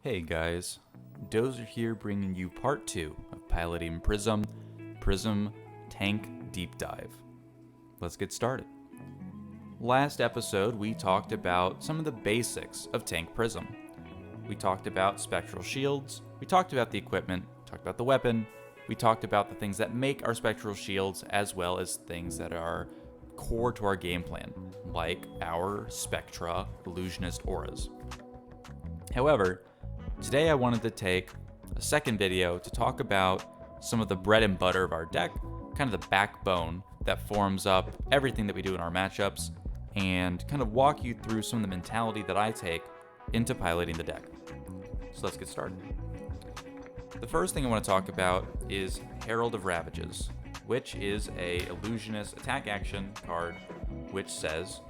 Hey guys, Dozer here bringing you part 2 of piloting Prism Tank Deep Dive. Let's get started. Last episode we talked about some of the basics of Tank Prism. We talked about spectral shields, we talked about the equipment, talked about the weapon, we talked about the things that make our spectral shields as well as things that are core to our game plan, like our Spectra illusionist auras. However, today I wanted to take a second video to talk about some of the bread and butter of our deck, kind of the backbone that forms up everything that we do in our matchups, and kind of walk you through some of the mentality that I take into piloting the deck. So let's get started. The first thing I want to talk about is Herald of Ravages, which is a illusionist attack action card which says,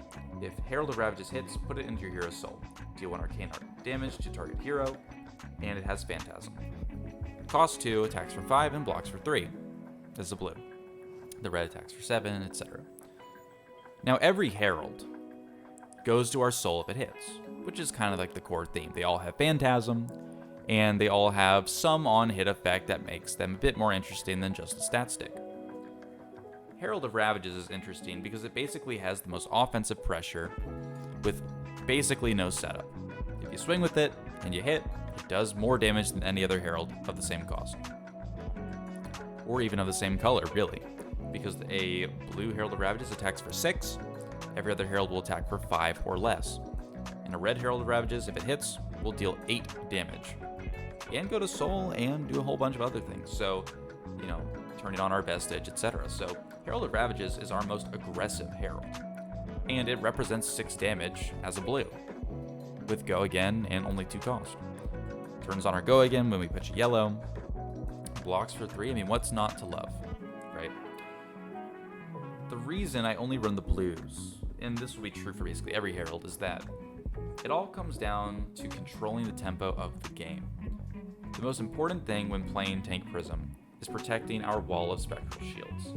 if Herald of Ravages hits, put it into your hero's soul. Deal 1 arcane damage to target hero, and it has Phantasm. Cost 2, attacks for 5, and blocks for 3. This is the blue. The red attacks for 7, etc. Now every Herald goes to our soul if it hits, which is kind of like the core theme. They all have Phantasm, and they all have some on-hit effect that makes them a bit more interesting than just a stat stick. Herald of Ravages is interesting because it basically has the most offensive pressure with basically no setup. If you swing with it and you hit, it does more damage than any other Herald of the same cost. Or even of the same color, really. Because a blue Herald of Ravages attacks for 6, every other Herald will attack for 5 or less. And a red Herald of Ravages, if it hits, will deal 8 damage. And go to soul and do a whole bunch of other things. So, turning on our vestige, etc. So, Herald of Ravages is our most aggressive Herald. And it represents 6 damage as a blue, with go again and only 2 cost. Turns on our go again when we pitch yellow. Blocks for 3. What's not to love, right? The reason I only run the blues, and this will be true for basically every Herald, is that it all comes down to controlling the tempo of the game. The most important thing when playing Tank Prism is protecting our wall of spectral shields.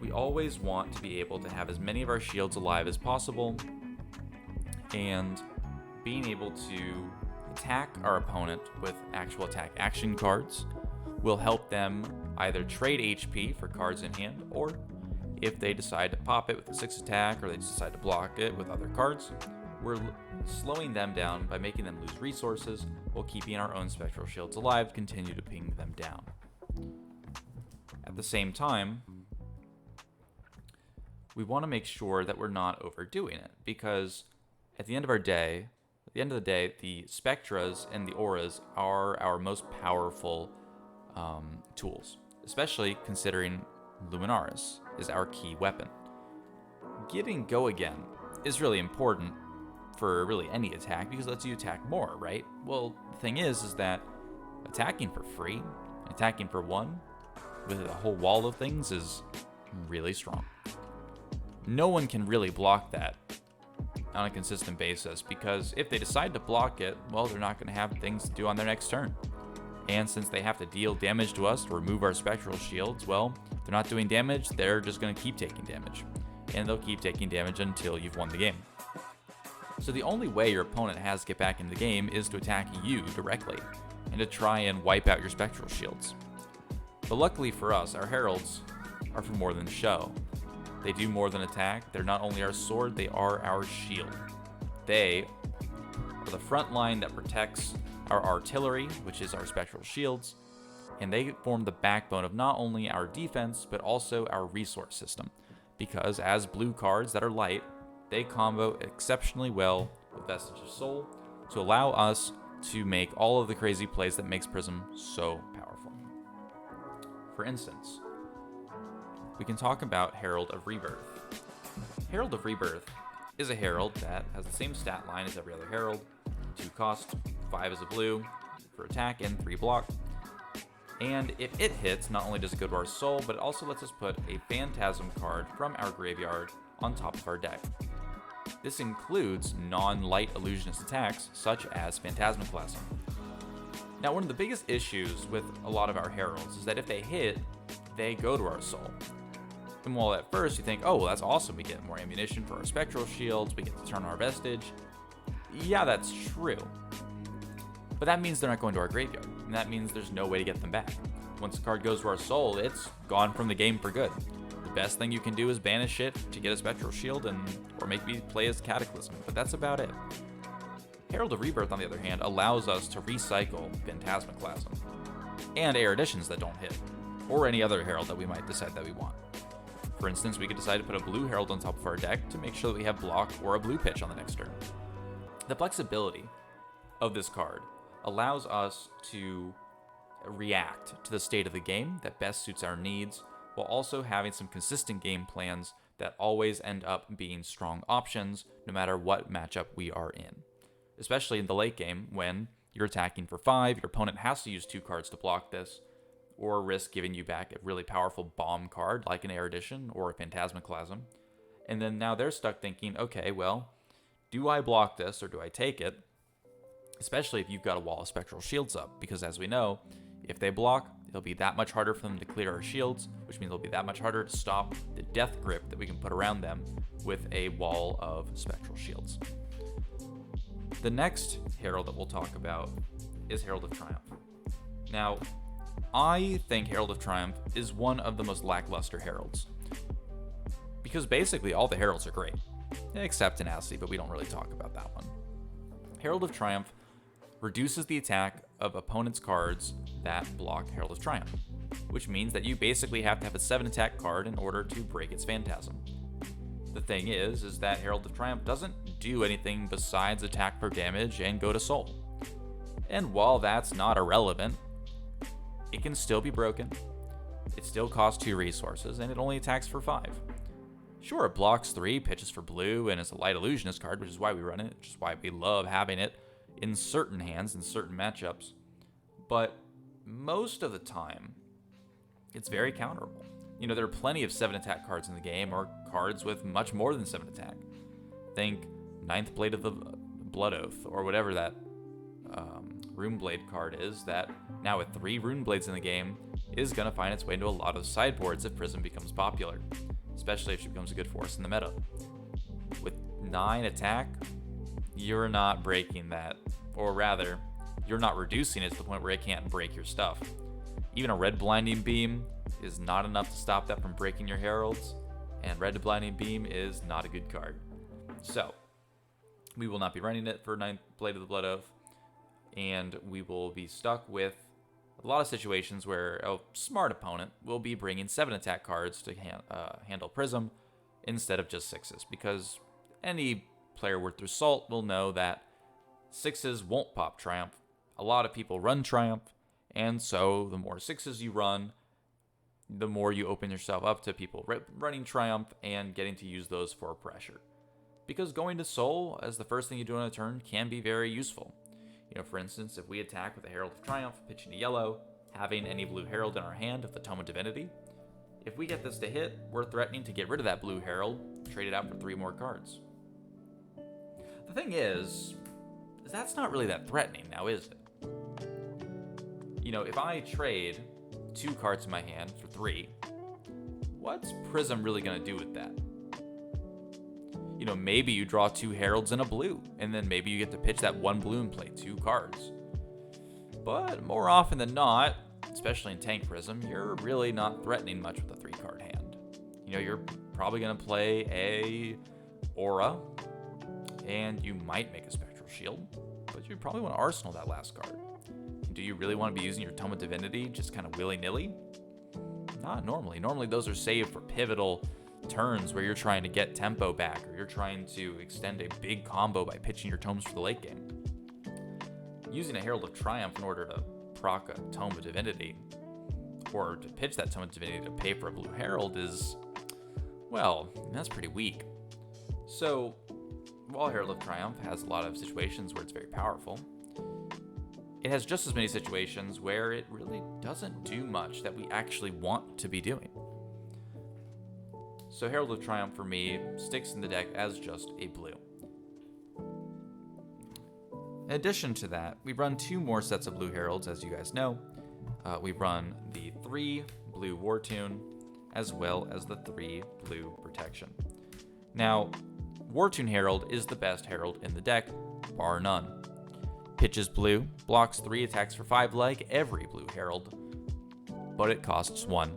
We always want to be able to have as many of our shields alive as possible, and being able to attack our opponent with actual attack action cards will help them either trade HP for cards in hand, or if they decide to pop it with a 6 attack, or they decide to block it with other cards, we're slowing them down by making them lose resources while keeping our own spectral shields alive, continue to ping them down. At the same time, we want to make sure that we're not overdoing it, because at the end of the day, the Spectras and the Auras are our most powerful tools, especially considering Luminaris is our key weapon. Getting go again is really important for really any attack because it lets you attack more, right? Well, the thing is that attacking for free, attacking for 1 with a whole wall of things is really strong. No one can really block that on a consistent basis, because if they decide to block it, well, they're not going to have things to do on their next turn. And since they have to deal damage to us to remove our spectral shields, well, if they're not doing damage, they're just going to keep taking damage. And they'll keep taking damage until you've won the game. So the only way your opponent has to get back in the game is to attack you directly, and to try and wipe out your spectral shields. But luckily for us, our Heralds are for more than show. They do more than attack. They're not only our sword, they are our shield. They are the front line that protects our artillery, which is our spectral shields, and they form the backbone of not only our defense, but also our resource system, because as blue cards that are light, they combo exceptionally well with Vestige of Soul to allow us to make all of the crazy plays that makes Prism so powerful. For instance, we can talk about Herald of Rebirth. Herald of Rebirth is a Herald that has the same stat line as every other Herald. 2 cost, 5 is a blue for attack, and 3 block. And if it hits, not only does it go to our soul, but it also lets us put a Phantasm card from our graveyard on top of our deck. This includes non-light illusionist attacks, such as Phantasmaclasm. Now, one of the biggest issues with a lot of our Heralds is that if they hit, they go to our soul. And while at first you think, oh, well, that's awesome, we get more ammunition for our spectral shields, we get to turn our vestige, Yeah, that's true. But that means they're not going to our graveyard, and that means there's no way to get them back. Once a card goes to our soul, it's gone from the game for good. The best thing you can do is banish it to get a Spectral Shield or make me play as Cataclysm, but that's about it. Herald of Rebirth, on the other hand, allows us to recycle Phantasmaclasm and Air Editions that don't hit, or any other Herald that we might decide that we want. For instance, we could decide to put a blue Herald on top of our deck to make sure that we have block or a blue pitch on the next turn. The flexibility of this card allows us to react to the state of the game that best suits our needs, while also having some consistent game plans that always end up being strong options no matter what matchup we are in. Especially in the late game when you're attacking for 5, your opponent has to use 2 cards to block this, or risk giving you back a really powerful bomb card like an Air Edition or a Phantasmaclasm. And then now they're stuck thinking, okay, well, do I block this or do I take it? Especially if you've got a wall of Spectral Shields up, because as we know, if they block, it'll be that much harder for them to clear our shields, which means it'll be that much harder to stop the death grip that we can put around them with a wall of Spectral Shields. The next Herald that we'll talk about is Herald of Triumph. Now, I think Herald of Triumph is one of the most lackluster Heralds, because basically all the Heralds are great, except Tenacity, but we don't really talk about that one. Herald of Triumph reduces the attack of opponents' cards that block Herald of Triumph, which means that you basically have to have a 7 attack card in order to break its Phantasm. The thing is that Herald of Triumph doesn't do anything besides attack for damage and go to soul. And while that's not irrelevant, it can still be broken, it still costs 2 resources, and it only attacks for 5. Sure, it blocks 3, pitches for blue, and it's a Light Illusionist card, which is why we run it, which is why we love having it in certain hands, in certain matchups. But most of the time, it's very counterable. You know, there are plenty of 7 attack cards in the game, or cards with much more than 7 attack. Think Ninth Blade of the Blood Oath, or whatever that Runeblade card is, that now with 3 Runeblades in the game, is going to find its way into a lot of sideboards if Prism becomes popular, especially if she becomes a good force in the meta. With 9 attack, you're not breaking that, or rather, you're not reducing it to the point where it can't break your stuff. Even a Red Blinding Beam is not enough to stop that from breaking your Heralds, and Red Blinding Beam is not a good card. So, we will not be running it for Ninth Blade of the Blood Oath, and we will be stuck with a lot of situations where a smart opponent will be bringing 7 attack cards to handle Prism instead of just 6s, because any player worth their salt will know that 6s won't pop Triumph. A lot of people run Triumph, and so the more 6s you run, the more you open yourself up to people running Triumph and getting to use those for pressure. Because going to Soul as the first thing you do on a turn can be very useful. You know, for instance, if we attack with a Herald of Triumph, pitching a yellow, having any blue Herald in our hand with the Tome of Divinity, if we get this to hit, we're threatening to get rid of that blue Herald, trade it out for 3 more cards. The thing is that's not really that threatening now, is it? You know, if I trade 2 cards in my hand for 3, what's Prism really going to do with that? You know, maybe you draw 2 Heralds and a blue, and then maybe you get to pitch that 1 blue and play 2 cards. But more often than not, especially in Tank Prism, you're really not threatening much with a 3-card hand. You know, you're probably going to play a Aura, and you might make a Spectral Shield, but you probably want to Arsenal that last card. Do you really want to be using your Tome of Divinity just kind of willy-nilly? Not normally. Normally those are saved for pivotal turns where you're trying to get tempo back, or you're trying to extend a big combo by pitching your tomes for the late game. Using a Herald of Triumph in order to proc a Tome of Divinity, or to pitch that Tome of Divinity to pay for a blue Herald is, well, that's pretty weak. So, while Herald of Triumph has a lot of situations where it's very powerful, it has just as many situations where it really doesn't do much that we actually want to be doing. So Herald of Triumph for me sticks in the deck as just a blue. In addition to that, we run 2 more sets of blue Heralds, as you guys know. We run the 3 blue War Tune, as well as the 3 blue Protection. Now, War Tune Herald is the best Herald in the deck, bar none. Pitches blue, blocks 3 attacks for 5 like every blue Herald, but it costs 1.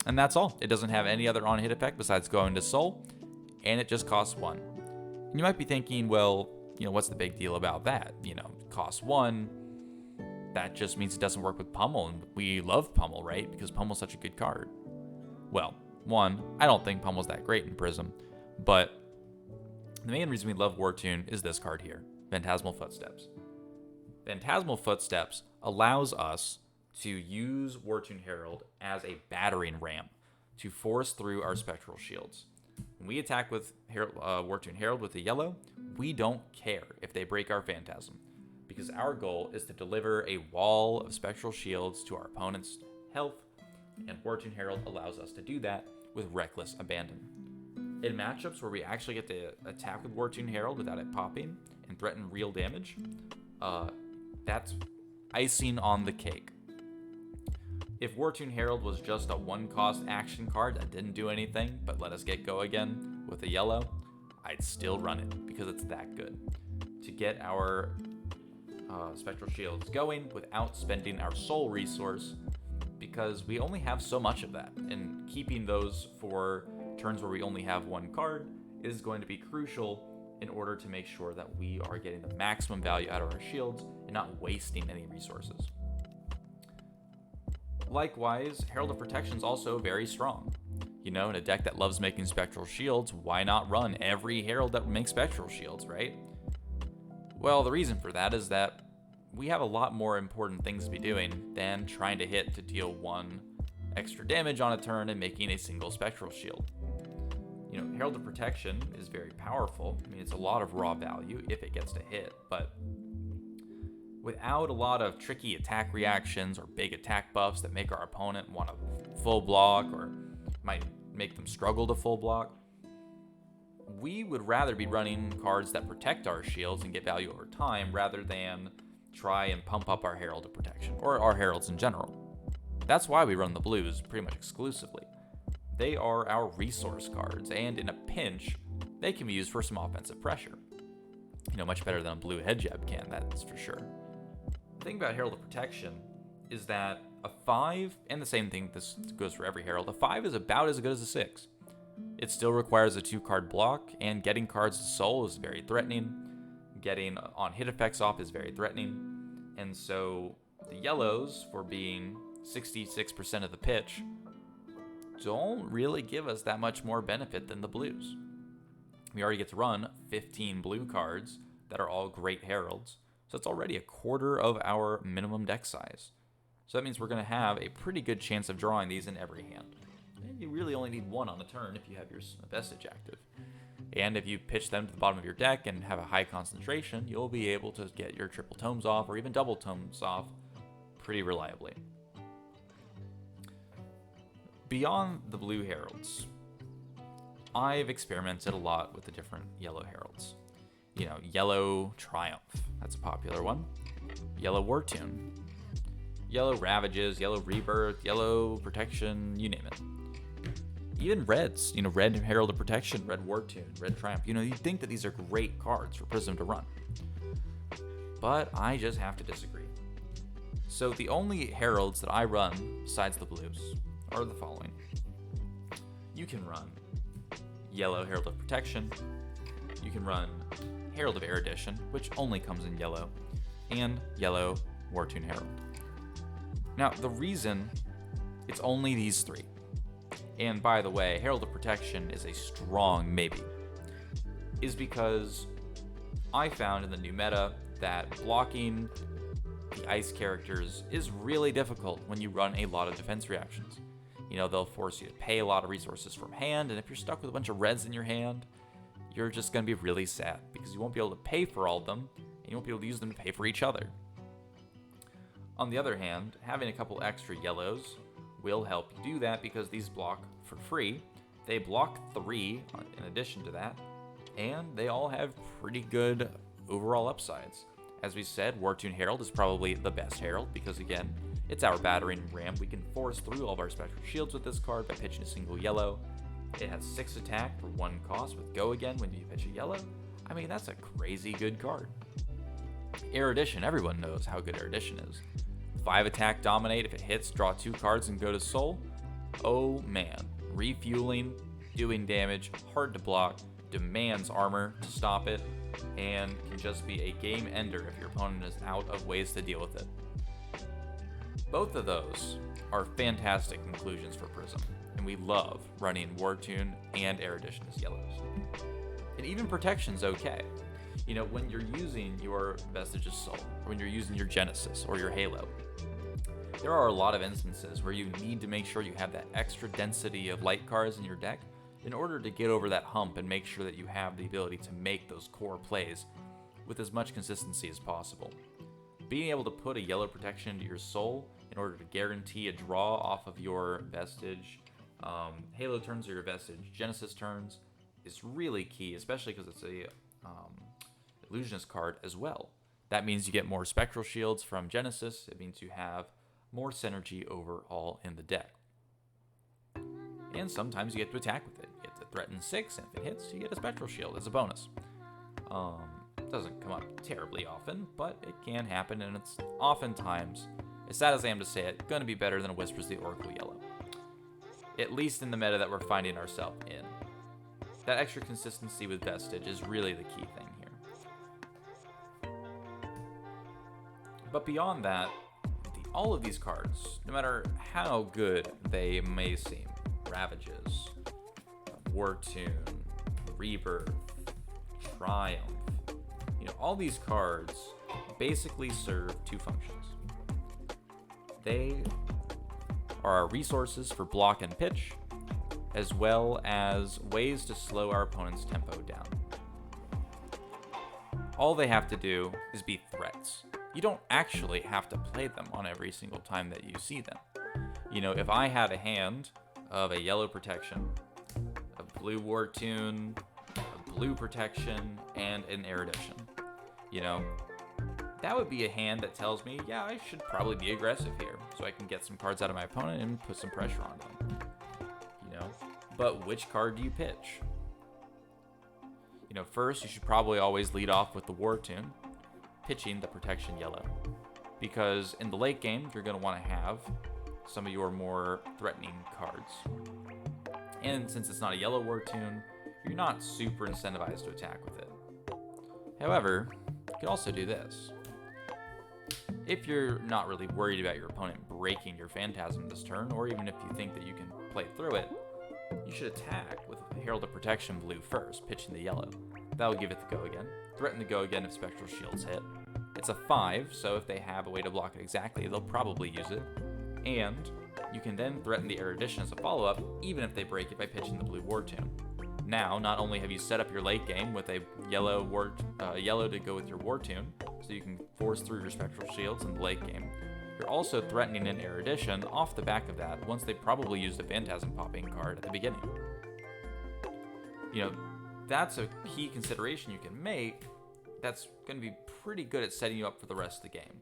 And that's all. It doesn't have any other on-hit effect besides going to Soul, and it just costs 1. And you might be thinking, well, what's the big deal about that? It costs 1. That just means it doesn't work with Pummel, and we love Pummel, right? Because Pummel's such a good card. Well, 1, I don't think Pummel's that great in Prism, but the main reason we love Wartune is this card here, Phantasmal Footsteps. Phantasmal Footsteps allows us to use Wartune Herald as a battering ram to force through our Spectral Shields. When we attack with Wartune Herald with a yellow, we don't care if they break our Phantasm, because our goal is to deliver a wall of Spectral Shields to our opponent's health, and Wartune Herald allows us to do that with Reckless Abandon. In matchups where we actually get to attack with Wartune Herald without it popping and threaten real damage, that's icing on the cake. If Wartune Herald was just a 1-cost action card that didn't do anything but let us get go again with a yellow, I'd still run it because it's that good. To get our Spectral Shields going without spending our soul resource, because we only have so much of that, and keeping those for turns where we only have 1 card is going to be crucial in order to make sure that we are getting the maximum value out of our shields and not wasting any resources. Likewise, Herald of Protection is also very strong. In a deck that loves making Spectral Shields, why not run every Herald that makes Spectral Shields, right? Well, the reason for that is that we have a lot more important things to be doing than trying to hit to deal 1 extra damage on a turn and making a single Spectral Shield. Herald of Protection is very powerful. It's a lot of raw value if it gets to hit, but without a lot of tricky attack reactions or big attack buffs that make our opponent want to full block or might make them struggle to full block, we would rather be running cards that protect our shields and get value over time rather than try and pump up our Herald of Protection, or our Heralds in general. That's why we run the blues pretty much exclusively. They are our resource cards, and in a pinch, they can be used for some offensive pressure. Much better than a blue head jab can, that's for sure. The thing about Herald of Protection is that a 5, and the same thing, this goes for every Herald, a 5 is about as good as a 6. It still requires a 2-card block, and getting cards to soul is very threatening. Getting on-hit effects off is very threatening. And so the yellows, for being 66% of the pitch, don't really give us that much more benefit than the blues. We already get to run 15 blue cards that are all great Heralds, so it's already a quarter of our minimum deck size. So that means we're going to have a pretty good chance of drawing these in every hand. And you really only need 1 on a turn if you have your Vestige active. And if you pitch them to the bottom of your deck and have a high concentration, you'll be able to get your triple tomes off or even double tomes off pretty reliably. Beyond the blue Heralds, I've experimented a lot with the different yellow Heralds. Yellow Triumph, that's a popular one. Yellow Wartune, Yellow Ravages, Yellow Rebirth, Yellow Protection, you name it. Even reds, Red Herald of Protection, Red Wartune, Red Triumph. You'd think that these are great cards for Prism to run. But I just have to disagree. So the only Heralds that I run, besides the blues, are the following. You can run Yellow Herald of Protection. You can run Herald of Erudition, which only comes in yellow, and Yellow Wartune Herald. Now, the reason it's only these 3, and by the way, Herald of Protection is a strong maybe, is because I found in the new meta that blocking the ice characters is really difficult when you run a lot of defense reactions. They'll force you to pay a lot of resources from hand, and if you're stuck with a bunch of reds in your hand, you're just going to be really sad because you won't be able to pay for all of them, and you won't be able to use them to pay for each other. On the other hand, having a couple extra yellows will help you do that because these block for free. They block 3 in addition to that, and they all have pretty good overall upsides. As we said, Wartune Herald is probably the best Herald because, again, it's our battering ram. We can force through all of our Spectral Shields with this card by pitching a single yellow. It has 6 attack for 1 cost with Go Again when you pitch a yellow. I mean, that's a crazy good card. Erudition, everyone knows how good Erudition is. 5 attack, dominate. If it hits, draw 2 cards and go to soul. Oh man, refueling, doing damage, hard to block, demands armor to stop it, and can just be a game ender if your opponent is out of ways to deal with it. Both of those are fantastic conclusions for Prism, and we love running Wartune and Erudition as yellows. And even Protection's okay. You know, when you're using your Vestige's Soul, or when you're using your Genesis or your Halo, there are a lot of instances where you need to make sure you have that extra density of light cards in your deck in order to get over that hump and make sure that you have the ability to make those core plays with as much consistency as possible. Being able to put a yellow protection into your soul in order to guarantee a draw off of your Vestige Halo turns or your Vestige Genesis turns is really key, especially because it's a Illusionist card as well. That means you get more Spectral Shields from Genesis. It means you have more synergy overall in the deck. And sometimes you get to attack with it. You get to threaten 6, and if it hits, you get a Spectral Shield as a bonus. It doesn't come up terribly often, but it can happen, and it's oftentimes, as sad as I am to say it, going to be better than a Whispers the Oracle yellow. At least in the meta that we're finding ourselves in. That extra consistency with Vestige is really the key thing here. But beyond that, all of these cards, no matter how good they may seem, Ravages, Wartune, Rebirth, Triumph, all these cards basically serve 2 functions. They are our resources for block and pitch, as well as ways to slow our opponent's tempo down. All they have to do is be threats. You don't actually have to play them on every single time that you see them. If I had a hand of a yellow protection, a blue Wartune, a blue protection, and an Erudition, that would be a hand that tells me, yeah, I should probably be aggressive here, so I can get some cards out of my opponent and put some pressure on them. But which card do you pitch? First, you should probably always lead off with the Wartune, pitching the protection yellow. Because in the late game, you're going to want to have some of your more threatening cards. And since it's not a yellow Wartune, you're not super incentivized to attack with it. However, you can also do this. If you're not really worried about your opponent breaking your Phantasm this turn, or even if you think that you can play through it, you should attack with Herald of Protection blue first, pitching the yellow. That'll give it the go again. Threaten the go again if Spectral Shields hit. It's a 5, so if they have a way to block it exactly, they'll probably use it. And you can then threaten the Erudition as a follow-up, even if they break it by pitching the blue Wartune. Now, not only have you set up your late game with a yellow to go with your Wartune, so you can force through your Spectral Shields in the late game, you're also threatening an Erudition off the back of that once they probably used a Phantasm popping card at the beginning. That's a key consideration you can make that's going to be pretty good at setting you up for the rest of the game.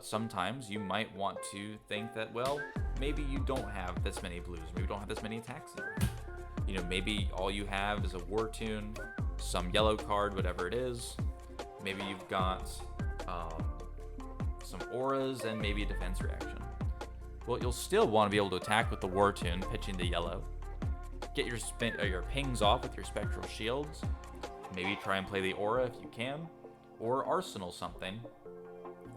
Sometimes you might want to think that, well, maybe you don't have this many blues, maybe you don't have this many attacks in. Maybe all you have is a Wartune, some yellow card, whatever it is. Maybe you've got some auras and maybe a defense reaction. Well, you'll still want to be able to attack with the Wartune, pitching the yellow. Get your pings off with your Spectral Shields. Maybe try and play the aura if you can, or arsenal something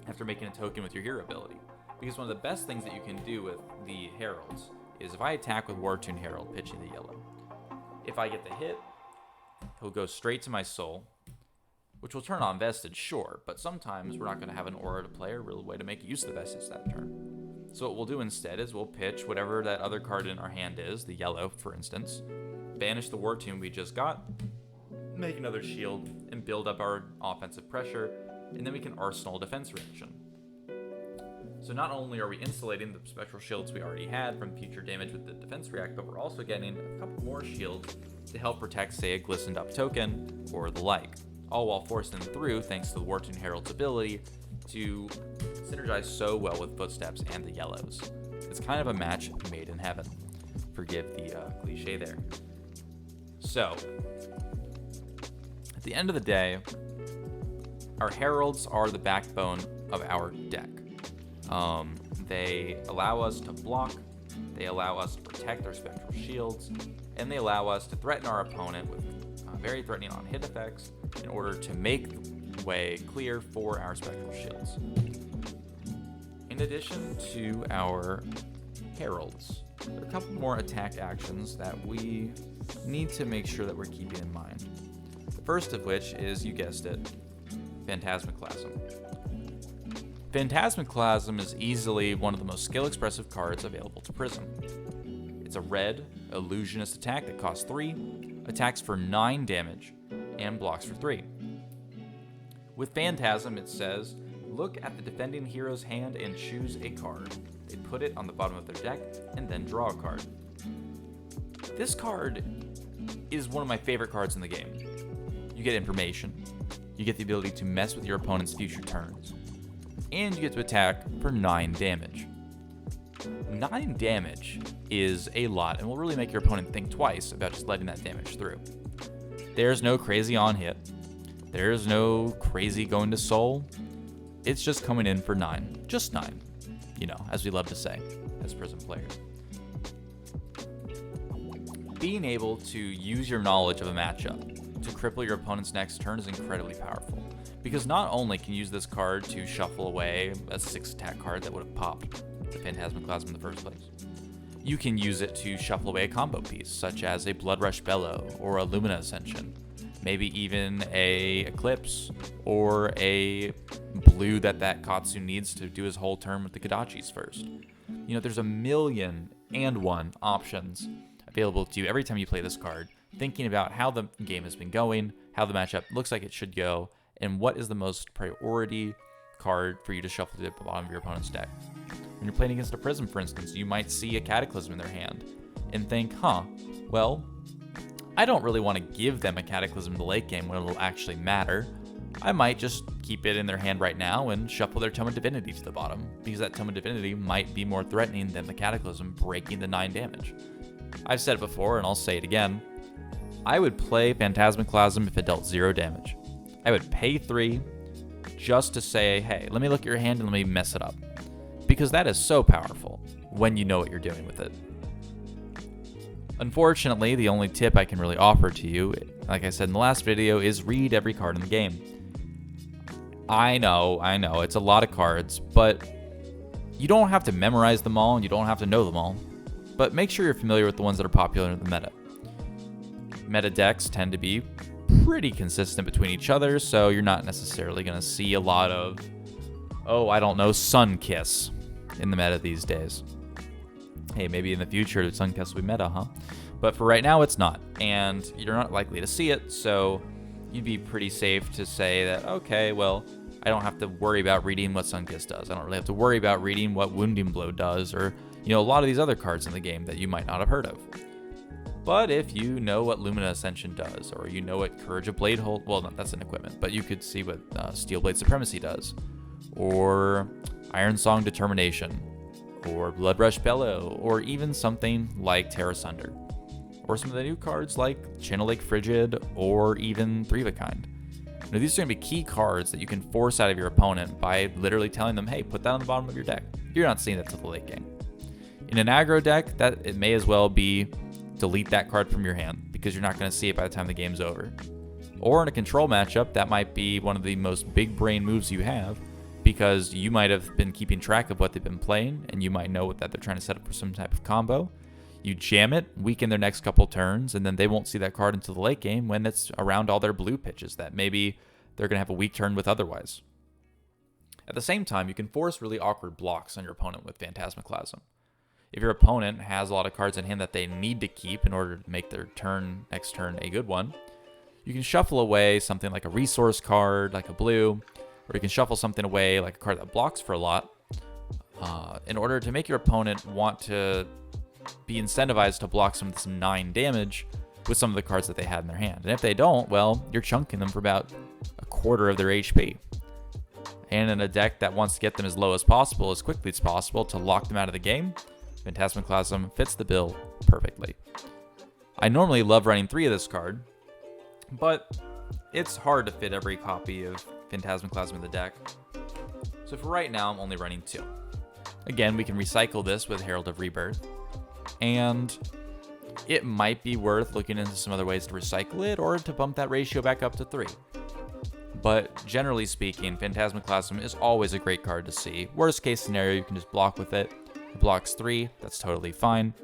after making a token with your hero ability. Because one of the best things that you can do with the Heralds is if I attack with Wartune Herald, pitching the yellow, if I get the hit, he'll go straight to my soul, which will turn on Vestige, sure, but sometimes we're not going to have an aura to play or a real way to make use of the Vestige that turn. So what we'll do instead is we'll pitch whatever that other card in our hand is, the yellow, for instance, banish the Wartune we just got, make another shield, and build up our offensive pressure, and then we can arsenal defense reaction. So not only are we insulating the Spectral Shields we already had from future damage with the defense react, but we're also getting a couple more shields to help protect, say, a glistened up token or the like, all while forcing them through thanks to the Wartune Herald's ability to synergize so well with Footsteps and the yellows. It's kind of a match made in heaven. Forgive the cliche there. So, at the end of the day, our heralds are the backbone of our deck. They allow us to block, they allow us to protect our spectral shields, and they allow us to threaten our opponent with very threatening on-hit effects in order to make the way clear for our spectral shields. In addition to our heralds, there are a couple more attack actions that we need to make sure that we're keeping in mind. The first of which is, you guessed it, Phantasmaclasm. Phantasmaclasm is easily one of the most skill-expressive cards available to Prism. It's a red, illusionist attack that costs 3, attacks for 9 damage, and blocks for 3. With Phantasm, it says, look at the defending hero's hand and choose a card. They put it on the bottom of their deck, and then draw a card. This card is one of my favorite cards in the game. You get information, you get the ability to mess with your opponent's future turns, and you get to attack for 9 damage. 9 damage is a lot and will really make your opponent think twice about just letting that damage through. There's no crazy on hit. There's no crazy going to soul. It's just coming in for 9. Just 9. You know, as we love to say as Prism players. Being able to use your knowledge of a matchup to cripple your opponent's next turn is incredibly powerful. Because not only can you use this card to shuffle away a 6 attack card that would have popped the Phantasmaclasm in the first place, you can use it to shuffle away a combo piece, such as a Bloodrush Bellow or a Lumina Ascension, maybe even a Eclipse or a blue that Katsu needs to do his whole turn with the Kodachis first. You know, there's a million and one options available to you every time you play this card, thinking about how the game has been going, how the matchup looks like it should go, and what is the most priority card for you to shuffle to the bottom of your opponent's deck. When you're playing against a Prism, for instance, you might see a Cataclysm in their hand and think, well, I don't really want to give them a Cataclysm in the late game when it'll actually matter. I might just keep it in their hand right now and shuffle their Tome of Divinity to the bottom, because that Tome of Divinity might be more threatening than the Cataclysm breaking the 9 damage. I've said it before, and I'll say it again. I would play Phantasmaclasm if it dealt 0 damage. I would pay 3 just to say, hey, let me look at your hand and let me mess it up. Because that is so powerful when you know what you're doing with it. Unfortunately, the only tip I can really offer to you, like I said in the last video, is read every card in the game. I know, it's a lot of cards, but you don't have to memorize them all and you don't have to know them all. But make sure you're familiar with the ones that are popular in the meta. Meta decks tend to be pretty consistent between each other, so you're not necessarily going to see a lot of, Sun Kiss in the meta these days. Hey, maybe in the future Sun Kiss will be meta, huh? But for right now, it's not, and you're not likely to see it, so you'd be pretty safe to say that, okay, well, I don't have to worry about reading what Sun Kiss does. I don't really have to worry about reading what Wounding Blow does, or, a lot of these other cards in the game that you might not have heard of. But if you know what Lumina Ascension does, or you know what Courage of Bladehold, well, no, that's an equipment, but you could see what Steel Blade Supremacy does, or Iron Song Determination, or Bloodrush Bellow, or even something like Terra Sunder, or some of the new cards like Channel Lake Frigid, or even Three of a Kind. These are going to be key cards that you can force out of your opponent by literally telling them, hey, put that on the bottom of your deck. You're not seeing that till the late game. In an aggro deck, that it may as well be delete that card from your hand, because you're not going to see it by the time the game's over. Or in a control matchup, that might be one of the most big brain moves you have, because you might have been keeping track of what they've been playing, and you might know that they're trying to set up for some type of combo. You jam it, weaken their next couple turns, and then they won't see that card until the late game when it's around all their blue pitches that maybe they're going to have a weak turn with otherwise. At the same time, you can force really awkward blocks on your opponent with Phantasmaclasm. If your opponent has a lot of cards in hand that they need to keep in order to make their next turn a good one, you can shuffle away something like a resource card, like a blue, or you can shuffle something away like a card that blocks for a lot, in order to make your opponent want to be incentivized to block some of this 9 damage with some of the cards that they had in their hand. And if they don't, well, you're chunking them for about a quarter of their HP. And in a deck that wants to get them as low as possible, as quickly as possible, to lock them out of the game, Phantasmaclasm fits the bill perfectly. I normally love running 3 of this card, but it's hard to fit every copy of Phantasmaclasm in the deck. So for right now, I'm only running 2. Again, we can recycle this with Herald of Rebirth, and it might be worth looking into some other ways to recycle it or to bump that ratio back up to 3. But generally speaking, Phantasmaclasm is always a great card to see. Worst case scenario, you can just block with it. It blocks 3, that's totally fine.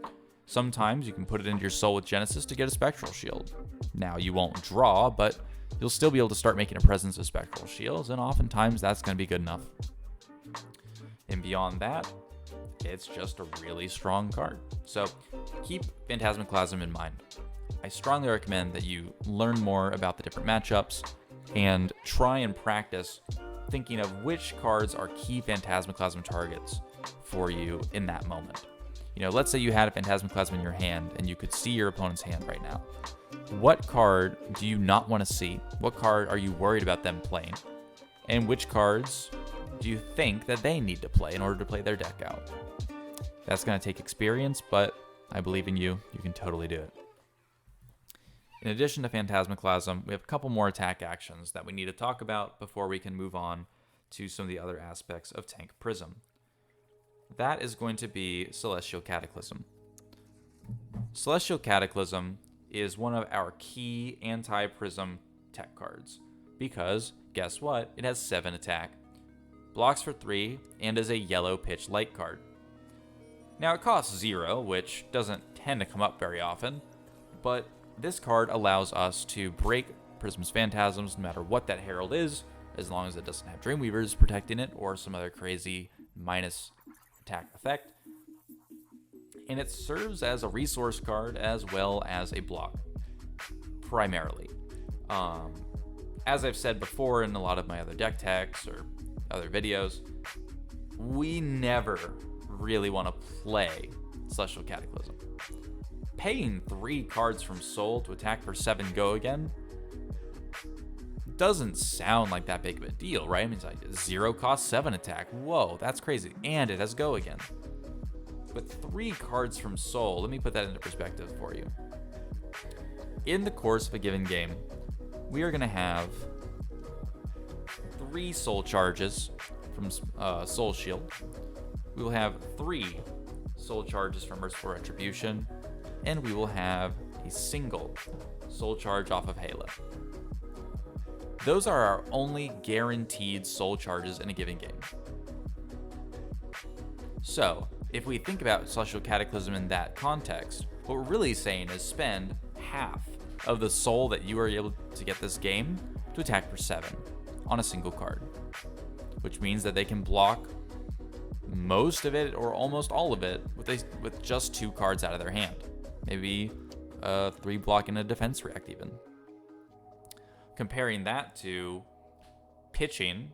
Sometimes you can put it into your Soul with Genesis to get a Spectral Shield. Now, you won't draw, but you'll still be able to start making a presence of Spectral Shields, and oftentimes that's going to be good enough. And beyond that, it's just a really strong card. So keep Phantasmaclasm in mind. I strongly recommend that you learn more about the different matchups and try and practice thinking of which cards are key Phantasmaclasm targets for you in that moment. You know, let's say you had a Phantasmaclasm in your hand and you could see your opponent's hand right now. What card do you not want to see? What card are you worried about them playing? And which cards do you think that they need to play in order to play their deck out? That's going to take experience, but I believe in you. You can totally do it. In addition to Phantasmaclasm, we have a couple more attack actions that we need to talk about before we can move on to some of the other aspects of Tank Prism. That is going to be Celestial Cataclysm. Celestial Cataclysm is one of our key anti-Prism tech cards because, guess what? It has 7 attack, blocks for 3, and is a yellow pitch light card. Now, it costs 0, which doesn't tend to come up very often, but this card allows us to break Prism's Phantasms no matter what that Herald is, as long as it doesn't have Dreamweavers protecting it or some other crazy minus attack effect. And it serves as a resource card as well as a block, primarily. As I've said before in a lot of my other deck techs or other videos, we never really want to play Celestial Cataclysm. Paying 3 cards from Soul to attack for 7 go again doesn't sound like that big of a deal, right? I mean, it's like 0 cost 7 attack. Whoa, that's crazy. And it has go again. But 3 cards from Soul, let me put that into perspective for you. In the course of a given game, we are going to have 3 Soul charges from Soul Shield. We will have 3 Soul charges from Merciful Retribution, and we will have a single Soul charge off of Halo. Those are our only guaranteed Soul charges in a given game. So, if we think about Celestial Cataclysm in that context, what we're really saying is spend half of the Soul that you are able to get this game to attack for 7 on a single card, which means that they can block most of it or almost all of it with just 2 cards out of their hand. Maybe 3 block and a defense react even. Comparing that to pitching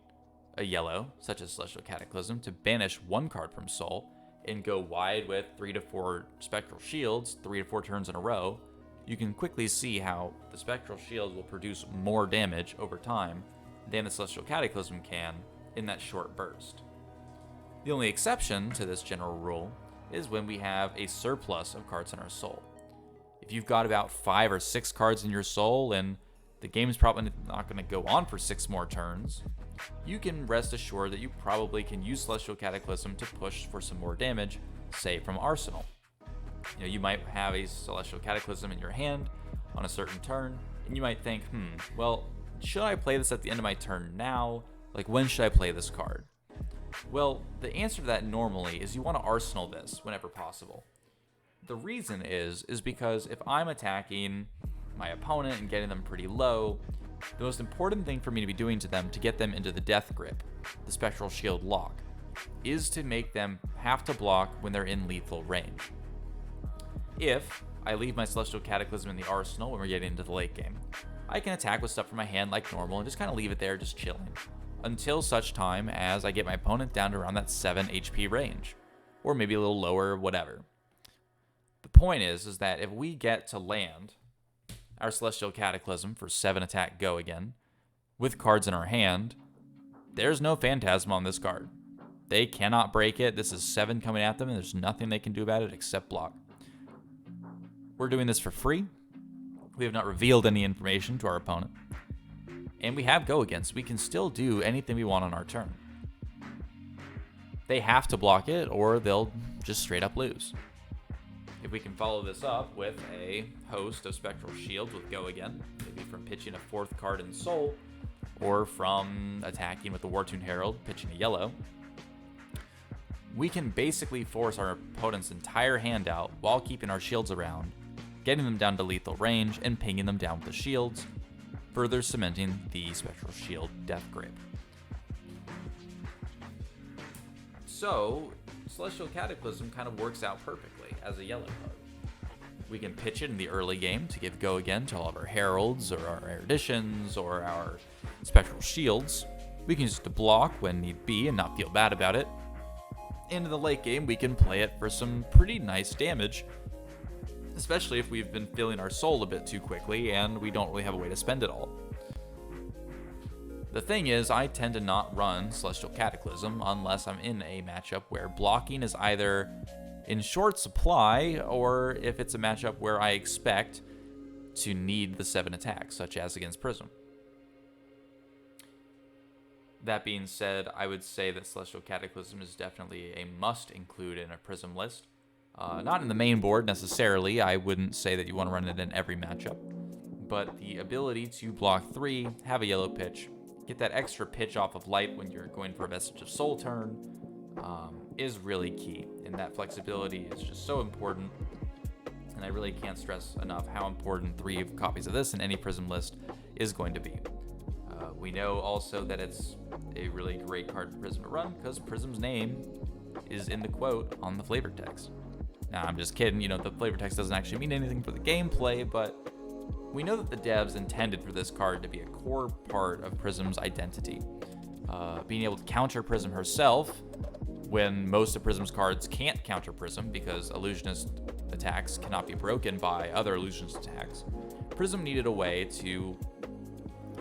a yellow, such as Celestial Cataclysm, to banish 1 card from Soul and go wide with 3 to 4 Spectral Shields, 3 to 4 turns in a row, you can quickly see how the Spectral Shields will produce more damage over time than the Celestial Cataclysm can in that short burst. The only exception to this general rule is when we have a surplus of cards in our Soul. If you've got about 5 or 6 cards in your Soul and the game is probably not going to go on for 6 more turns, you can rest assured that you probably can use Celestial Cataclysm to push for some more damage, say from Arsenal. You know, you might have a Celestial Cataclysm in your hand on a certain turn, and you might think, well, should I play this at the end of my turn now? Like, when should I play this card? Well, the answer to that normally is you want to Arsenal this whenever possible. The reason is because if I'm attacking my opponent and getting them pretty low, the most important thing for me to be doing to them to get them into the death grip, the Spectral Shield lock, is to make them have to block when they're in lethal range. If I leave my Celestial Cataclysm in the arsenal when we're getting into the late game, I can attack with stuff from my hand like normal and just kind of leave it there just chilling, until such time as I get my opponent down to around that 7 HP range, or maybe a little lower, whatever. The point is that if we get to land our Celestial Cataclysm for 7 attack go again, with cards in our hand, there's no Phantasm on this card. They cannot break it. This is 7 coming at them, and there's nothing they can do about it except block. We're doing this for free. We have not revealed any information to our opponent. And we have go again, so we can still do anything we want on our turn. They have to block it, or they'll just straight up lose. If we can follow this up with a host of Spectral Shields with go again, maybe from pitching a 4th card in Soul, or from attacking with the War-Tuned Herald, pitching a yellow, we can basically force our opponent's entire hand out while keeping our shields around, getting them down to lethal range, and pinging them down with the shields, further cementing the Spectral Shield death grip. So, Celestial Cataclysm kind of works out perfectly as a yellow card. We can pitch it in the early game to give go again to all of our Heralds, or our Eruditions, or our Spectral Shields. We can use it to block when need be and not feel bad about it. And in the late game, we can play it for some pretty nice damage, especially if we've been filling our soul a bit too quickly and we don't really have a way to spend it all. The thing is, I tend to not run Celestial Cataclysm unless I'm in a matchup where blocking is either in short supply, or if it's a matchup where I expect to need the 7 attacks, such as against Prism. That being said, I would say that Celestial Cataclysm is definitely a must include in a Prism list. Not in the main board necessarily. I wouldn't say that you want to run it in every matchup. But the ability to block 3, have a yellow pitch, get that extra pitch off of light when you're going for a Vestige of Soul turn, is really key. And that flexibility is just so important. And I really can't stress enough how important 3 copies of this in any Prism list is going to be. We know also that it's a really great card for Prism to run because Prism's name is in the quote on the flavor text. Now, I'm just kidding, the flavor text doesn't actually mean anything for the gameplay, but we know that the devs intended for this card to be a core part of Prism's identity. Being able to counter Prism herself when most of Prism's cards can't counter Prism because Illusionist attacks cannot be broken by other Illusionist attacks. Prism needed a way to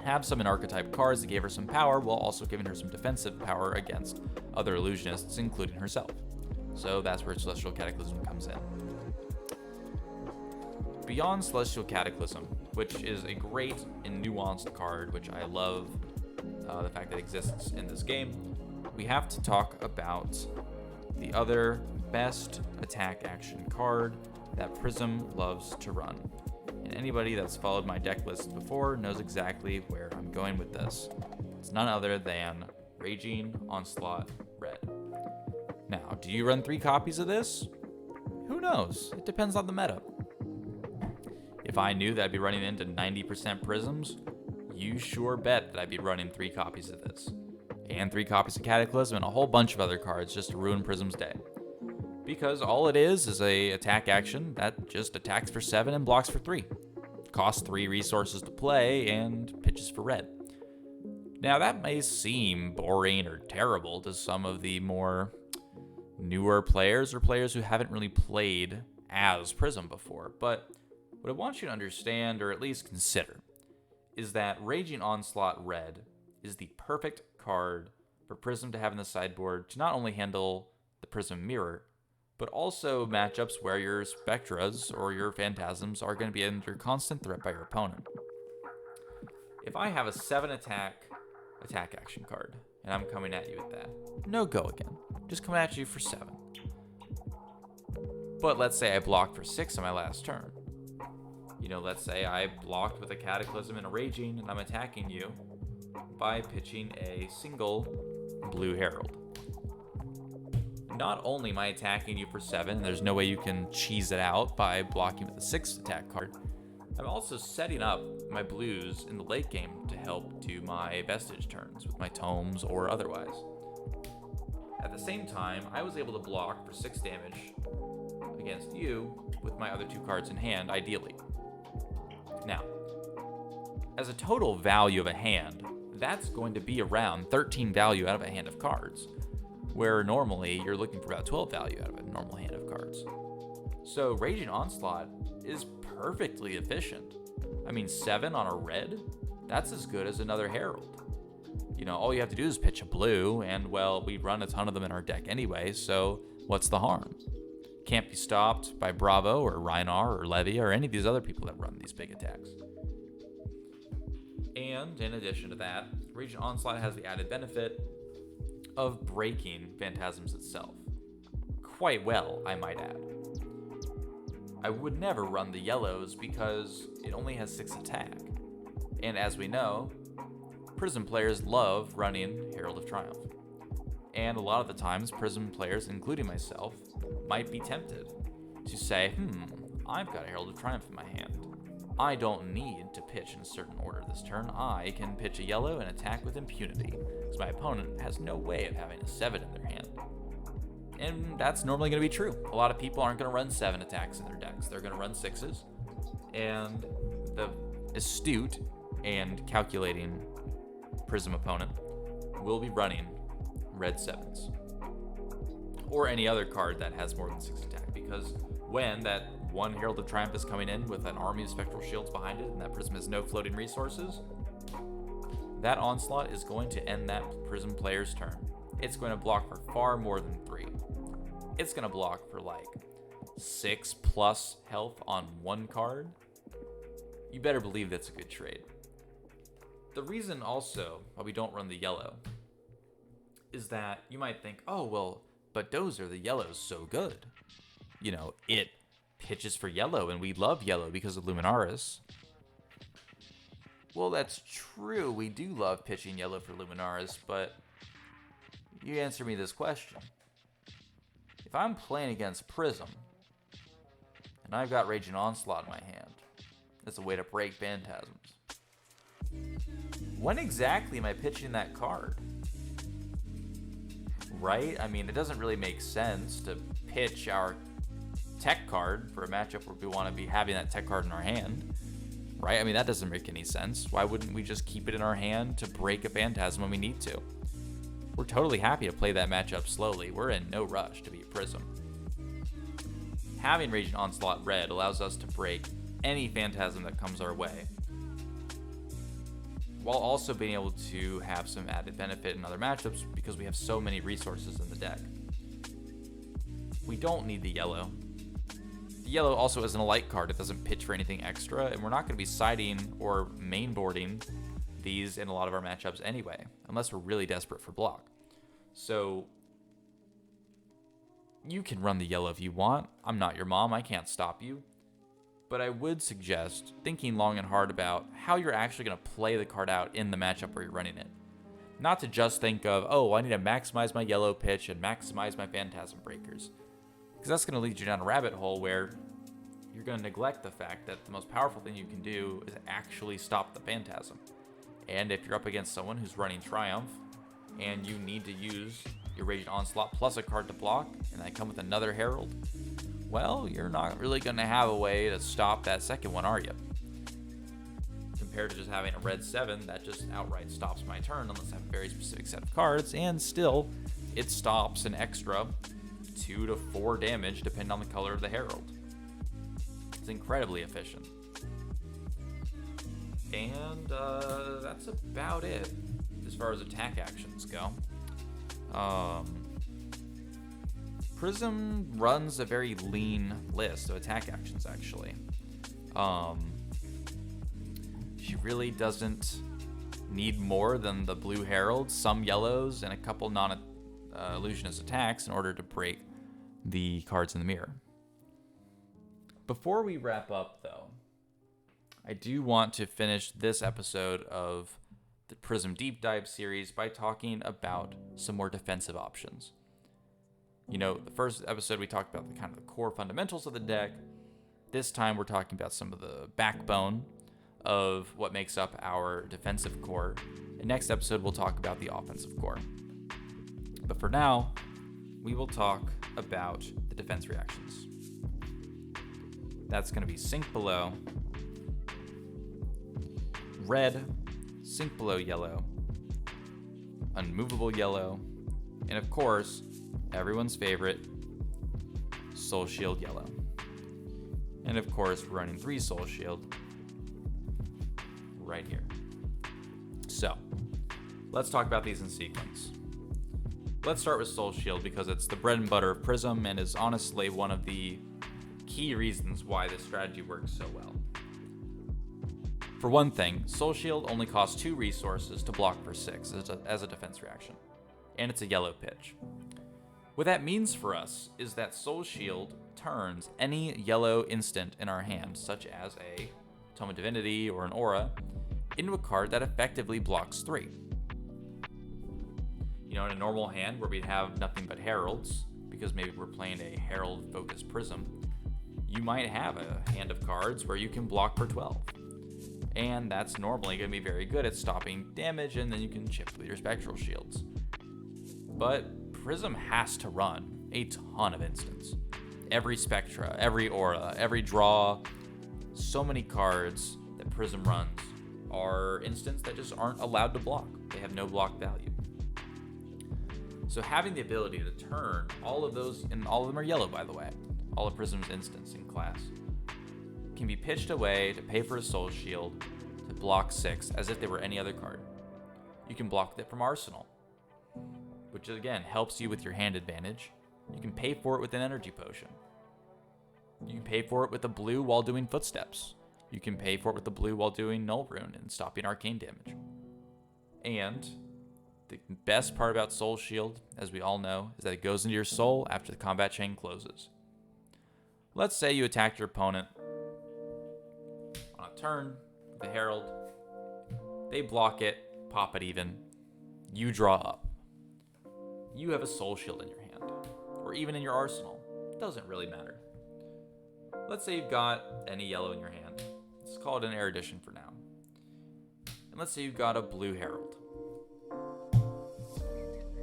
have some in-archetype cards that gave her some power while also giving her some defensive power against other Illusionists, including herself. So that's where Celestial Cataclysm comes in. Beyond Celestial Cataclysm, which is a great and nuanced card, which I love the fact that it exists in this game, we have to talk about the other best attack action card that Prism loves to run. And anybody that's followed my deck list before knows exactly where I'm going with this. It's none other than Raging Onslaught Red. Now, do you run 3 copies of this? Who knows? It depends on the meta. If I knew that I'd be running into 90% Prisms, you sure bet that I'd be running 3 copies of this. And 3 copies of Cataclysm and a whole bunch of other cards just to ruin Prism's day. Because all it is a attack action that just attacks for 7 and blocks for 3. Costs 3 resources to play and pitches for red. Now that may seem boring or terrible to some of the more newer players or players who haven't really played as Prism before, but what I want you to understand, or at least consider, is that Raging Onslaught Red is the perfect card for Prism to have in the sideboard to not only handle the Prism Mirror, but also matchups where your Spectras or your Phantasms are going to be under constant threat by your opponent. If I have a 7 attack action card, and I'm coming at you with that, no go again. Just coming at you for 7. But let's say I blocked for 6 on my last turn. Let's say I blocked with a Cataclysm and a Raging, and I'm attacking you by pitching a single blue Herald. Not only am I attacking you for 7, and there's no way you can cheese it out by blocking with a 6 attack card, I'm also setting up my blues in the late game to help do my Vestige turns with my tomes or otherwise. At the same time, I was able to block for 6 damage against you with my other 2 cards in hand, ideally. Now, as a total value of a hand, that's going to be around 13 value out of a hand of cards, where normally you're looking for about 12 value out of a normal hand of cards. So Raging Onslaught is perfectly efficient. 7 on a red, that's as good as another Herald. All you have to do is pitch a blue, and well, we run a ton of them in our deck anyway, so what's the harm? Can't be stopped by Bravo or Rhinar or Levy or any of these other people that run these big attacks. And in addition to that, Raging Onslaught has the added benefit of breaking Phantasms itself. Quite well, I might add. I would never run the yellows because it only has 6 attack. And as we know, Prism players love running Herald of Triumph. And a lot of the times, Prism players, including myself, might be tempted to say, I've got a Herald of Triumph in my hand. I don't need to pitch in a certain order this turn. I can pitch a yellow and attack with impunity, because my opponent has no way of having a 7 in their hand. And that's normally going to be true. A lot of people aren't going to run 7 attacks in their decks. They're going to run 6s. And the astute and calculating Prism opponent will be running red 7s. Or any other card that has more than 6 attack, because when that one Herald of Triumph is coming in with an army of Spectral Shields behind it, and that Prism has no floating resources, that Onslaught is going to end that Prism player's turn. It's going to block for far more than 3. It's going to block for like 6+ health on one card. You better believe that's a good trade. The reason also why we don't run the yellow is that you might think, oh, well, but Dozer, the yellow's so good. You know, it pitches for yellow, and we love yellow because of Luminaris. Well, that's true. We do love pitching yellow for Luminaris, but you answer me this question. If I'm playing against Prism, and I've got Raging Onslaught in my hand, that's a way to break Phantasms. When exactly am I pitching that card? Right? I mean, it doesn't really make sense to pitch our tech card for a matchup where we want to be having that tech card in our hand. Right? I mean, that doesn't make any sense. Why wouldn't we just keep it in our hand to break a Phantasm when we need to? We're totally happy to play that matchup slowly. We're in no rush to beat Prism. Having Raging Onslaught red allows us to break any Phantasm that comes our way, while also being able to have some added benefit in other matchups because we have so many resources in the deck. We don't need the yellow. The yellow also isn't a light card. It doesn't pitch for anything extra, and we're not going to be siding or mainboarding these in a lot of our matchups anyway, unless we're really desperate for block. So you can run the yellow if you want. I'm not your mom. I can't stop you. But I would suggest thinking long and hard about how you're actually going to play the card out in the matchup where you're running it. Not to just think of, oh, I need to maximize my yellow pitch and maximize my Phantasm breakers. Because that's going to lead you down a rabbit hole where you're going to neglect the fact that the most powerful thing you can do is actually stop the Phantasm. And if you're up against someone who's running Triumph, and you need to use your Raging Onslaught plus a card to block, and they come with another Herald, well, you're not really going to have a way to stop that second one, are you? Compared to just having a red 7 that just outright stops my turn unless I have a very specific set of cards, and still, it stops an extra 2 to 4 damage depending on the color of the Herald. It's incredibly efficient. And that's about it as far as attack actions go. Prism runs a very lean list of attack actions, actually. She really doesn't need more than the blue Herald, some yellows, and a couple non-illusionist attacks in order to break the cards in the mirror. Before we wrap up, though, I do want to finish this episode of the Prism Deep Dive series by talking about some more defensive options. You know, the first episode we talked about the kind of the core fundamentals of the deck. This time we're talking about some of the backbone of what makes up our defensive core. And next episode we'll talk about the offensive core. But for now, we will talk about the defense reactions. That's going to be Sink Below, Red, Sink Below Yellow, Unmovable Yellow, and of course, everyone's favorite, Soul Shield Yellow. And of course, we're running 3 Soul Shield right here. So, let's talk about these in sequence. Let's start with Soul Shield because it's the bread and butter of Prism and is honestly one of the key reasons why this strategy works so well. For one thing, Soul Shield only costs 2 resources to block for 6 as a defense reaction, and it's a yellow pitch. What that means for us is that Soul Shield turns any yellow instant in our hand, such as a Tome of Divinity or an Aura, into a card that effectively blocks 3. In a normal hand where we'd have nothing but Heralds, because maybe we're playing a Herald-focused Prism, you might have a hand of cards where you can block for 12. And that's normally going to be very good at stopping damage, and then you can chip with your Spectral Shields. But Prism has to run a ton of instants. Every Spectra, every Aura, every draw, so many cards that Prism runs are instants that just aren't allowed to block. They have no block value. So having the ability to turn all of those, and all of them are yellow by the way, all of Prism's instants in class, can be pitched away to pay for a Soul Shield to block 6 as if they were any other card. You can block it from Arsenal, which again helps you with your hand advantage. You can pay for it with an Energy Potion. You can pay for it with a blue while doing Footsteps. You can pay for it with the blue while doing Null Rune and stopping arcane damage. And the best part about Soul Shield, as we all know, is that it goes into your soul after the combat chain closes. Let's say you attack your opponent on a turn with a Herald. They block it, pop it even. You draw up. You have a Soul Shield in your hand, or even in your arsenal. It doesn't really matter. Let's say you've got any yellow in your hand. Let's call it an erudition for now. And let's say you've got a blue Herald.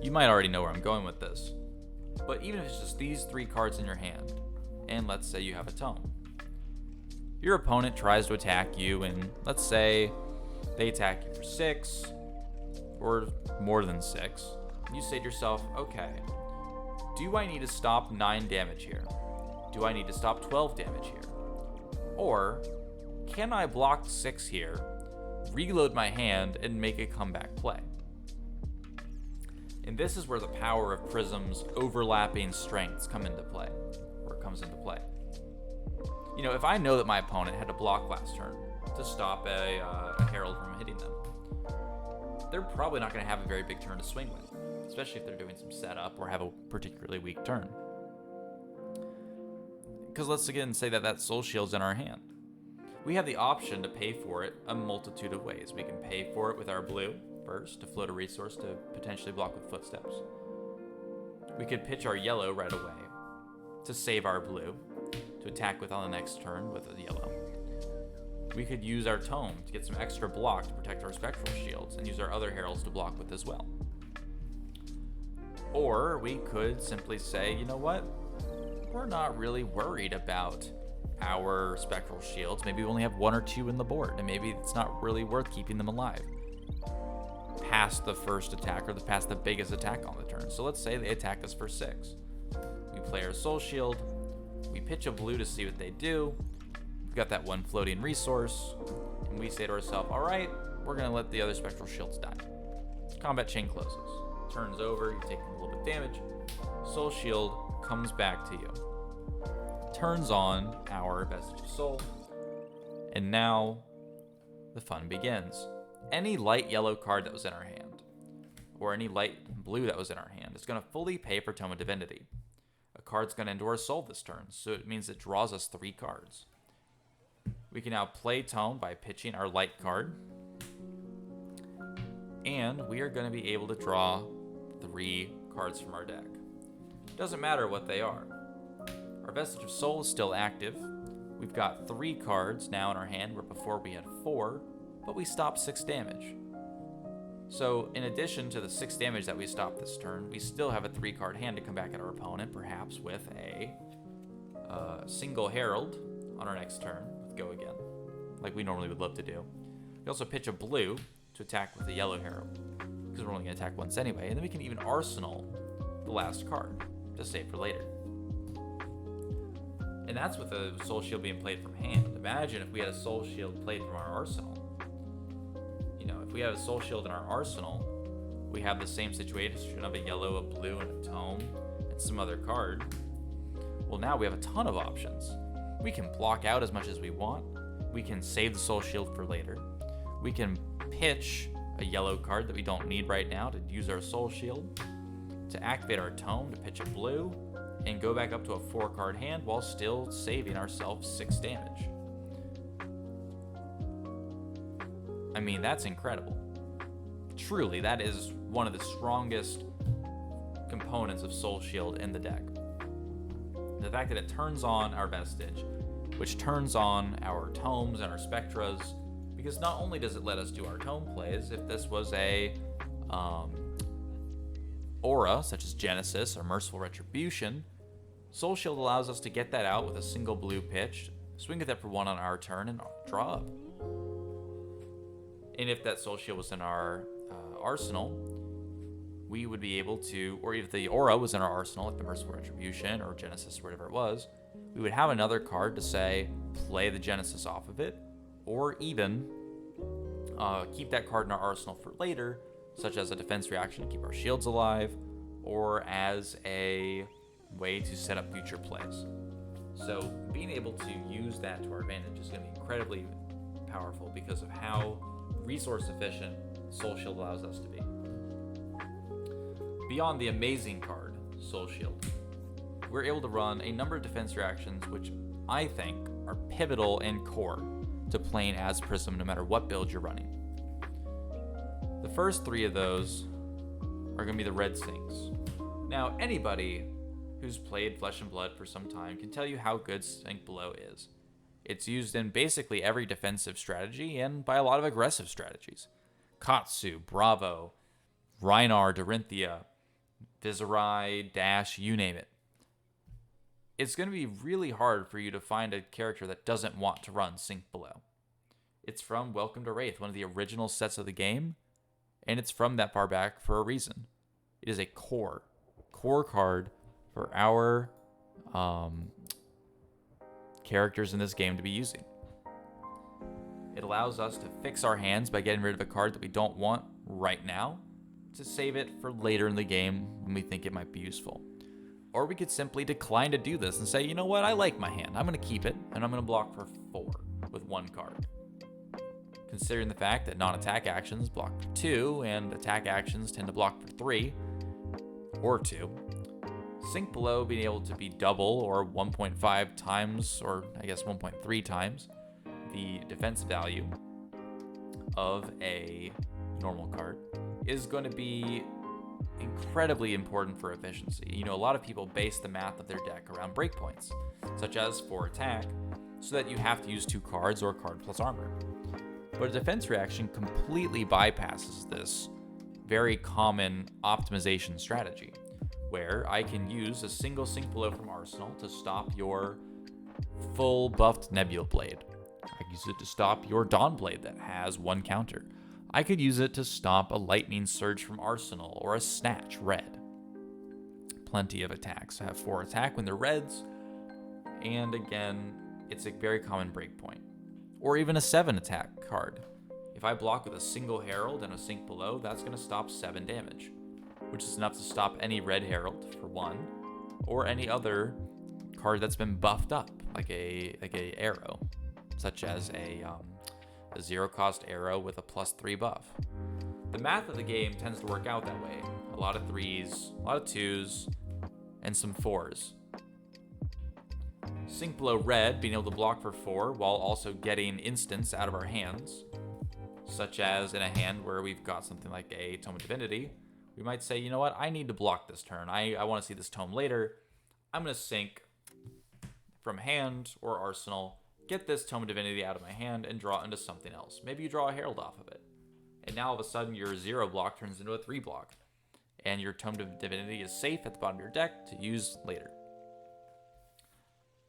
You might already know where I'm going with this, but even if it's just these 3 cards in your hand, and let's say you have a tome, your opponent tries to attack you, and let's say they attack you for 6, or more than 6. You say to yourself, okay, do I need to stop 9 damage here? Do I need to stop 12 damage here? Or can I block 6 here, reload my hand, and make a comeback play? And this is where the power of Prism's overlapping strengths comes into play. If I know that my opponent had to block last turn to stop a Herald from hitting them, they're probably not going to have a very big turn to swing with, especially if they're doing some setup or have a particularly weak turn. Because let's again say that Soul Shield's in our hand. We have the option to pay for it a multitude of ways. We can pay for it with our blue first to float a resource to potentially block with Footsteps. We could pitch our yellow right away to save our blue to attack with on the next turn with a yellow. We could use our tome to get some extra block to protect our Spectral Shields and use our other Heralds to block with as well. Or we could simply say, you know what? We're not really worried about our Spectral Shields. Maybe we only have 1 or 2 in the board, and maybe it's not really worth keeping them alive past the first attack or past the biggest attack on the turn. So let's say they attack us for 6. We play our Soul Shield. We pitch a blue to see what they do. We've got that 1 floating resource, and we say to ourselves, all right, we're going to let the other Spectral Shields die. Combat chain closes. Turns over, you take a little bit of damage. Soul Shield comes back to you. Turns on our Vestige of Soul, and now the fun begins. Any light yellow card that was in our hand, or any light blue that was in our hand, is going to fully pay for Tome of Divinity. A card's going to endure a soul this turn, so it means it draws us 3 cards. We can now play Tome by pitching our light card, and we are going to be able to draw 3 cards from our deck. Doesn't matter what they are. Our Vestige of Soul is still active. We've got 3 cards now in our hand, where before we had 4, but we stopped 6 damage. So in addition to the 6 damage that we stopped this turn, we still have a 3-card hand to come back at our opponent, perhaps with a single Herald on our next turn with Go Again, like we normally would love to do. We also pitch a blue to attack with the yellow Herald, because we're only going to attack once anyway, and then we can even Arsenal the last card to save for later. And that's with a Soul Shield being played from hand. Imagine if we had a Soul Shield played from our arsenal. If we have a Soul Shield in our arsenal, we have the same situation of a yellow, a blue, and a tome, and some other card. Well, now we have a ton of options. We can block out as much as we want. we can save the Soul Shield for later. We can pitch a yellow card that we don't need right now to use our Soul Shield, to activate our Tome, to pitch a blue, and go back up to a 4-card hand while still saving ourselves 6 damage. I mean, that's incredible. Truly, that is one of the strongest components of Soul Shield in the deck. The fact that it turns on our Vestige, which turns on our Tomes and our Spectras, because not only does it let us do our Tome plays, if this was a aura, such as Genesis or Merciful Retribution, Soul Shield allows us to get that out with a single blue pitch, swing at that for 1 on our turn, and draw up. And if that Soul Shield was in our arsenal, we would be able to, or if the aura was in our arsenal, like the Merciful Retribution or Genesis, or whatever it was, we would have another card to say, play the Genesis off of it, or even keep that card in our arsenal for later, such as a defense reaction to keep our shields alive, or as a way to set up future plays. So being able to use that to our advantage is going to be incredibly powerful because of how resource efficient Soul Shield allows us to be. Beyond the amazing card, Soul Shield, we're able to run a number of defense reactions which I think are pivotal and core to playing as Prism no matter what build you're running. The first 3 of those are going to be the red sinks. Now, anybody who's played Flesh and Blood for some time can tell you how good Sink Below is. It's used in basically every defensive strategy and by a lot of aggressive strategies. Katsu, Bravo, Rhinar, Dorinthia, Viserai, Dash, you name it. It's going to be really hard for you to find a character that doesn't want to run Sink Below. It's from Welcome to Wraith, one of the original sets of the game, and it's from that far back for a reason. It is a core card for our characters in this game to be using. It allows us to fix our hands by getting rid of a card that we don't want right now to save it for later in the game when we think it might be useful. Or we could simply decline to do this and say, you know what, I like my hand. I'm going to keep it, and I'm going to block for 4 with 1 card. Considering the fact that non-attack actions block for 2, and attack actions tend to block for 3, or 2, Sink Below being able to be double or 1.5 times, or I guess 1.3 times, the defense value of a normal card is going to be incredibly important for efficiency. You know, a lot of people base the math of their deck around breakpoints, such as 4 attack, so that you have to use 2 cards or card plus armor. But a defense reaction completely bypasses this very common optimization strategy, where I can use a single Sink Below from Arsenal to stop your full buffed Nebula Blade. I can use it to stop your Dawn Blade that has 1 counter. I could use it to stop a Lightning Surge from Arsenal or a Snatch red. Plenty of attacks. I have 4 attack when they're reds, and again, it's a very common breakpoint. Or even a 7 attack card. If I block with a single Herald and a Sink Below, that's going to stop 7 damage, which is enough to stop any red Herald for 1, or any other card that's been buffed up, like a arrow, such as a 0-cost arrow with a +3 buff. The math of the game tends to work out that way. A lot of 3s, a lot of 2s, and some 4s. Sink Below red being able to block for 4 while also getting instants out of our hands, such as in a hand where we've got something like a Tome of Divinity, we might say, you know what, I need to block this turn. I want to see this tome later. I'm going to sink from hand or arsenal, get this Tome of Divinity out of my hand, and draw it into something else. Maybe you draw a Herald off of it. And now all of a sudden your 0 block turns into a 3 block. And your Tome of Divinity is safe at the bottom of your deck to use later.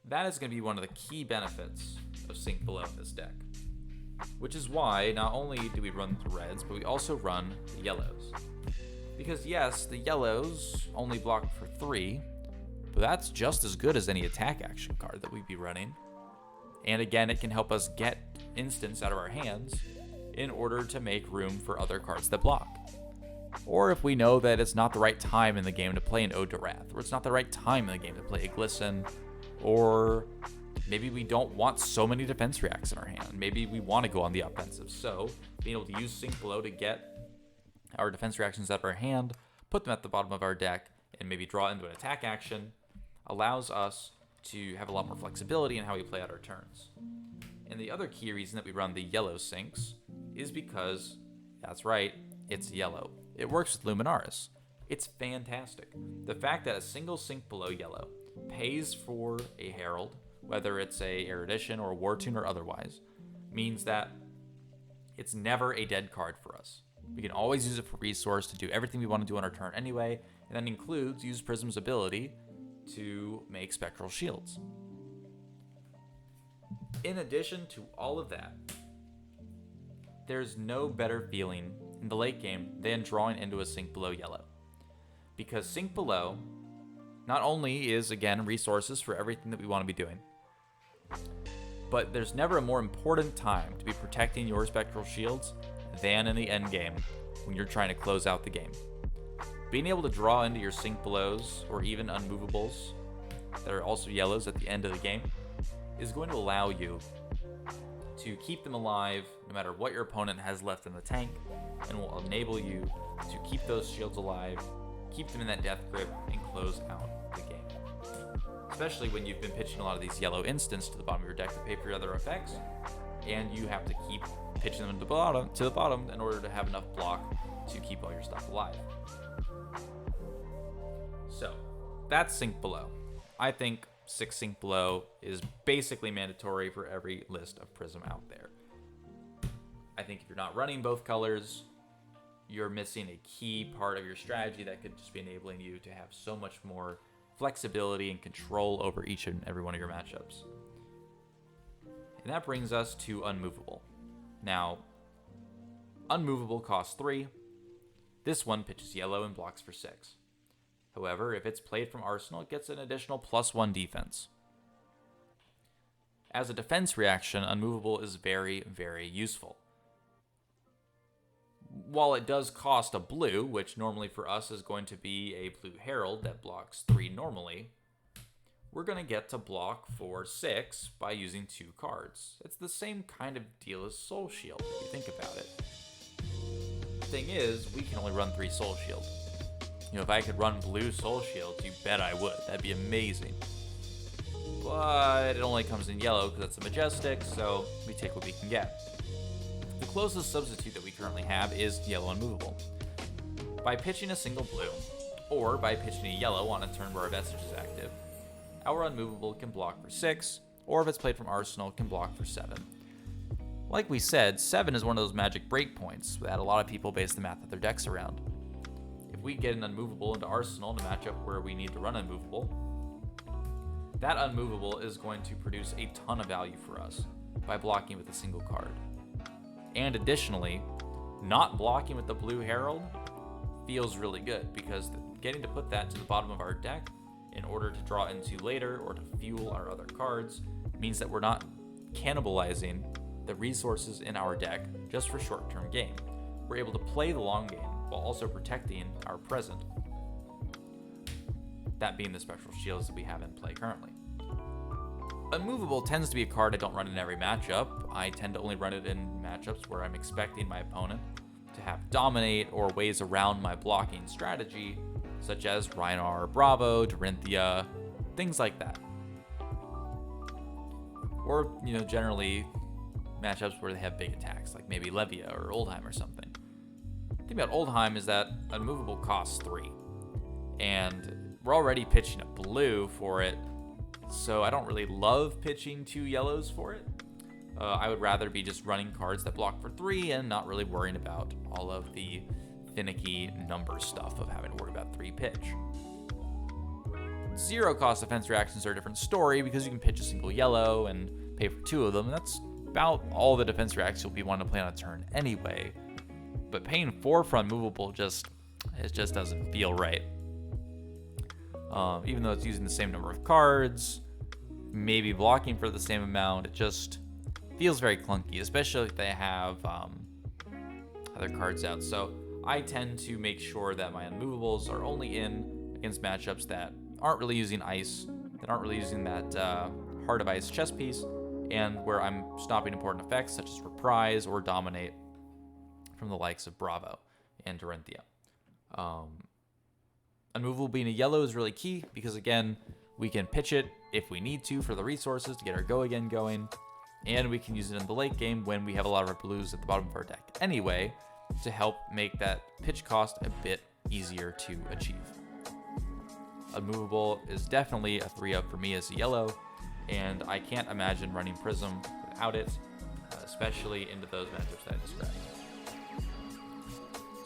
That is going to be one of the key benefits of Sink Below in this deck. Which is why not only do we run the reds, but we also run the yellows. Because yes, the yellows only block for 3, but that's just as good as any attack action card that we'd be running. And again, it can help us get instants out of our hands in order to make room for other cards that block. Or if we know that it's not the right time in the game to play an Ode to Wrath, or it's not the right time in the game to play a Glisten, or Maybe we don't want so many defense reacts in our hand. Maybe we want to go on the offensive. So being able to use Sink Below to get our defense reactions out of our hand, put them at the bottom of our deck, and maybe draw into an attack action allows us to have a lot more flexibility in how we play out our turns. And the other key reason that we run the yellow sinks is because, that's right, it's yellow. It works with Luminaris. It's fantastic. The fact that a single Sink Below yellow pays for a Herald, whether it's a Erudition or a War Tune or otherwise, means that it's never a dead card for us. We can always use it for resource to do everything we want to do on our turn anyway, and that includes use Prism's ability to make Spectral Shields. In addition to all of that, there's no better feeling in the late game than drawing into a Sink Below yellow. Because Sink Below not only is, again, resources for everything that we want to be doing, but there's never a more important time to be protecting your Spectral Shields than in the end game when you're trying to close out the game. Being able to draw into your Sink Belows or even Unmovables that are also yellows at the end of the game is going to allow you to keep them alive no matter what your opponent has left in the tank, and will enable you to keep those shields alive, keep them in that death grip, and close out the game. Especially when you've been pitching a lot of these yellow instants to the bottom of your deck to pay for your other effects, and you have to keep pitching them to the bottom in order to have enough block to keep all your stuff alive. So, that's Sink Below. I think 6 Sink Below is basically mandatory for every list of Prism out there. I think if you're not running both colors, you're missing a key part of your strategy that could just be enabling you to have so much more flexibility and control over each and every one of your matchups. And that brings us to Unmovable. Now, Unmovable costs 3. This one pitches yellow and blocks for 6. However, if it's played from Arsenal, it gets an additional +1 defense. As a defense reaction, Unmovable is very, very useful. While it does cost a blue, which normally for us is going to be a blue Herald that blocks 3 normally, we're going to get to block for 6 by using 2 cards. It's the same kind of deal as Soul Shield, if you think about it. The thing is, we can only run 3 Soul Shield. You know, if I could run blue Soul Shields, you bet I would. That'd be amazing. But it only comes in yellow because it's a Majestic, so we take what we can get. The closest substitute that we currently have is yellow Unmovable. By pitching a single blue, or by pitching a yellow on a turn where our Vestige is active, our Unmovable can block for 6, or if it's played from Arsenal, can block for 7. Like we said, 7 is one of those magic breakpoints that a lot of people base the math of their decks around. If we get an Unmovable into Arsenal in a matchup where we need to run Unmovable, that Unmovable is going to produce a ton of value for us by blocking with a single card. And additionally, not blocking with the blue Herald feels really good because getting to put that to the bottom of our deck in order to draw into later or to fuel our other cards means that we're not cannibalizing the resources in our deck just for short-term gain. We're able to play the long game while also protecting our present. That being the Spectral Shields that we have in play currently. Unmovable tends to be a card I don't run in every matchup. I tend to only run it in matchups where I'm expecting my opponent to have Dominate or ways around my blocking strategy, such as Rhinar, Bravo, Dorinthia, things like that. Or, generally matchups where they have big attacks, like maybe Levia or Oldheim or something. The thing about Oldheim is that Unmovable costs 3, and we're already pitching a blue for it, so I don't really love pitching 2 yellows for it. I would rather be just running cards that block for 3 and not really worrying about all of the finicky number stuff of having to worry about 3 pitch. 0 cost defense reactions are a different story because you can pitch a single yellow and pay for 2 of them, and that's about all the defense reacts you'll be wanting to play on a turn anyway. But paying 4 for Unmovable just doesn't feel right. Even though it's using the same number of cards, maybe blocking for the same amount, it just feels very clunky, especially if they have other cards out. So I tend to make sure that my Unmovables are only in against matchups that aren't really using Ice, that aren't really using that Heart of Ice chess piece, and where I'm stopping important effects such as Reprise or Dominate from the likes of Bravo and Dorinthia. Unmovable being a yellow is really key because, again, we can pitch it if we need to for the resources to get our go again going, and we can use it in the late game when we have a lot of our blues at the bottom of our deck anyway to help make that pitch cost a bit easier to achieve. Unmovable is definitely a 3-up for me as a yellow, and I can't imagine running Prism without it, especially into those matchups that I described.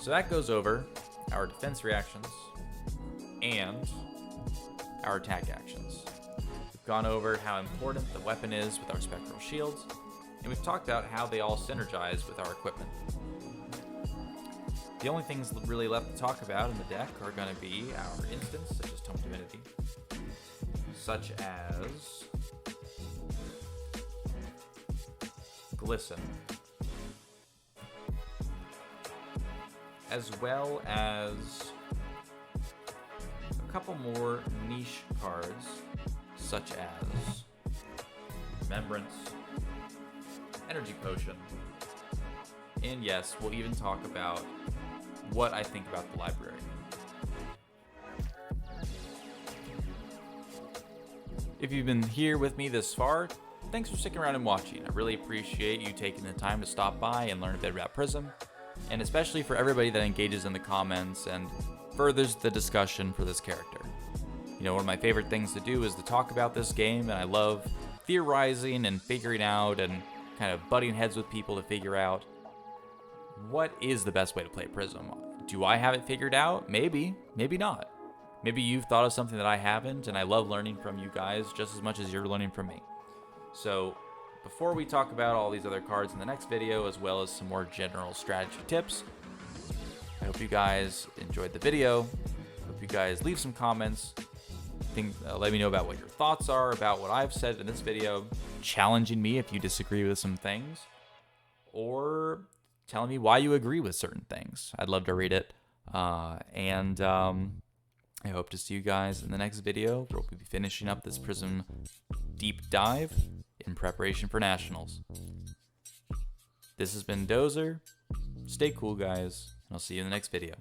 So that goes over our defense reactions and our attack actions. We've gone over how important the weapon is with our spectral shields, and we've talked about how they all synergize with our equipment. The only things really left to talk about in the deck are going to be our instants, such as Tome Divinity, such as Glisten, as well as a couple more niche cards, such as Remembrance, Energy Potion, and yes, we'll even talk about what I think about the library. If you've been here with me this far, thanks for sticking around and watching. I really appreciate you taking the time to stop by and learn a bit about Prism, and especially for everybody that engages in the comments and furthers the discussion for this character. You know, one of my favorite things to do is to talk about this game, and I love theorizing and figuring out and kind of butting heads with people to figure out what is the best way to play Prism. Do I have it figured out? Maybe, maybe not. Maybe you've thought of something that I haven't, and I love learning from you guys just as much as you're learning from me. So before we talk about all these other cards in the next video, as well as some more general strategy tips, I hope you guys enjoyed the video. Hope you guys leave some comments. Let me know about what your thoughts are about what I've said in this video, challenging me if you disagree with some things, or telling me why you agree with certain things. I'd love to read it. I hope to see you guys in the next video, where we'll be finishing up this Prism deep dive in preparation for Nationals. This has been Dozer. Stay cool, guys, and I'll see you in the next video.